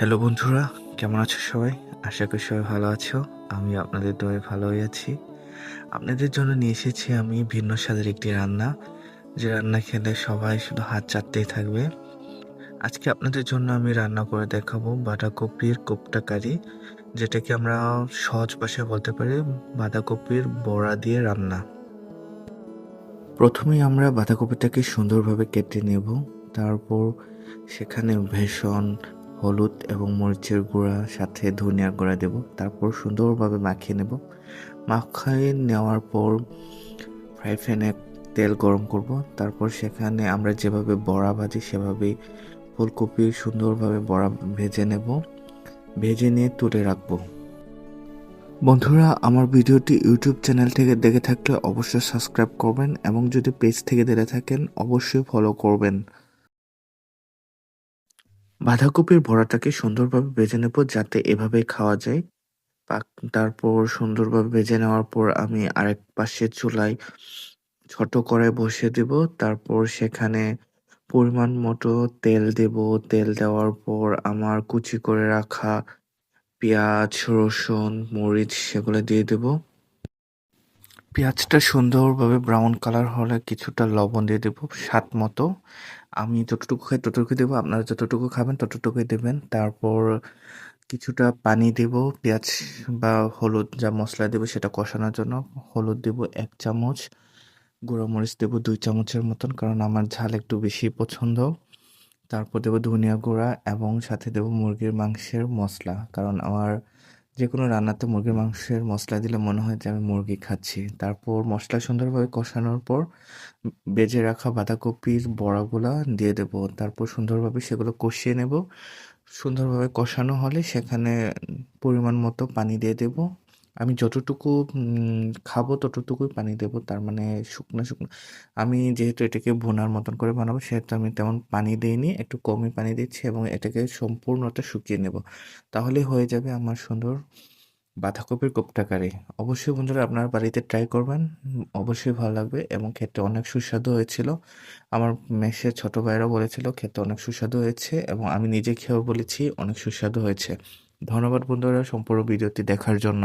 Hello বন্ধুরা, কেমন আছো সবাই? আশা করি সবাই ভালো আছো। আমি আপনাদের দয়ায় ভালোই আছি। আপনাদের জন্য নিয়ে এসেছি আমি ভিন্ন স্বাদের একটি রান্না, যে রান্না খেলে সবাই শুধু হাত চাটতেই থাকবে। আজকে আপনাদের জন্য আমি রান্না করে দেখাবো বাঁধাকপির কোপ্তা কারি, যেটাকে আমরা সহজ ভাষায় বলতে পারি বাঁধাকপির বড়া দিয়ে রান্না। প্রথমেই আমরা বাঁধাকপিটাকে সুন্দরভাবে কেটে নেব। তারপর সেখানে বেসন, হলুদ এবং মরিচের গুঁড়া সাথে ধনিয়ার গুঁড়া দেব। তারপর সুন্দরভাবে মাখিয়ে নেব। মাখিয়ে নেওয়ার পর ফ্রাই প্যানে তেল গরম করব। তারপর সেখানে আমরা যেভাবে বড়া ভাজি সেভাবেই ফুলকপি সুন্দরভাবে বড়া ভেজে নেব। ভেজে নিয়ে তুলে রাখবো। বন্ধুরা, আমার ভিডিওটি ইউটিউব চ্যানেল থেকে দেখে থাকলে অবশ্যই সাবস্ক্রাইব করবেন এবং যদি পেজ থেকে দেখে থাকেন অবশ্যই ফলো করবেন। বাঁধাকপির বড়াটাকে সুন্দরভাবে ভেজে নেব যাতে এভাবেই খাওয়া যায়। তারপর সুন্দরভাবে ভেজে নেওয়ার পর আমি আরেক পাশে চুলায় ছোট কড়াই বসিয়ে দেব। তারপর সেখানে পরিমাণ মতো তেল দেব। তেল দেওয়ার পর আমার কুচি করে রাখা পেঁয়াজ, রসুন, মরিচ সেগুলো দিয়ে দেব। পেঁয়াজটা সুন্দরভাবে ব্রাউন কালার হলে কিছুটা লবণ দিয়ে দেবো স্বাদ মতো। আমি যতটুকু খাই ততটুকু দেবো, আপনারা যতটুকু খাবেন ততটুকুই দেবেন। তারপর কিছুটা পানি দেব পেঁয়াজ বা হলুদ যা মশলা দেবো সেটা কষানোর জন্য। হলুদ দেব 1 চামচ, গুঁড়ো মরিচ দেবো 2 চামচের মতন, কারণ আমার ঝাল একটু বেশি পছন্দ। তারপর দেবো ধনিয়া গুঁড়া এবং সাথে দেবো মুরগির মাংসের মশলা, কারণ আমার যে কোনো রান্নাতে মুরগির মাংসের মশলা দিলে মনে হয় যে আমি মুরগি খাচ্ছি। তারপর মশলা সুন্দরভাবে কষানোর পর ভেজে রাখা বাঁধাকপির বড়াগুলা দিয়ে দেবো। তারপর সুন্দরভাবে সেগুলো কষিয়ে নেব। সুন্দরভাবে কষানো হলে সেখানে পরিমাণ মতো পানি দিয়ে দেবো। আমি যতটুকু খাবো ততটুকুই পানি দেবো। তার মানে শুকনো শুকনো, আমি যেহেতু এটাকে ভুনার মতন করে বানাবো সেহেতু আমি তেমন পানি দিইনি, একটু কমই পানি দিচ্ছি এবং এটাকে সম্পূর্ণটা শুকিয়ে নেব। তাহলেই হয়ে যাবে আমার সুন্দর বাঁধাকপির কোপ্তা কারি। অবশ্যই বন্ধুরা আপনার বাড়িতে ট্রাই করবেন, অবশ্যই ভালো লাগবে এবং খেতে অনেক সুস্বাদু হয়েছিল। আমার মেসের ছোট ভাইরাও বলেছিল খেতে অনেক সুস্বাদু হয়েছে এবং আমি নিজে খেয়েও বলেছি অনেক সুস্বাদু হয়েছে। ধন্যবাদ বন্ধুরা সম্পূর্ণ ভিডিওটি দেখার জন্য।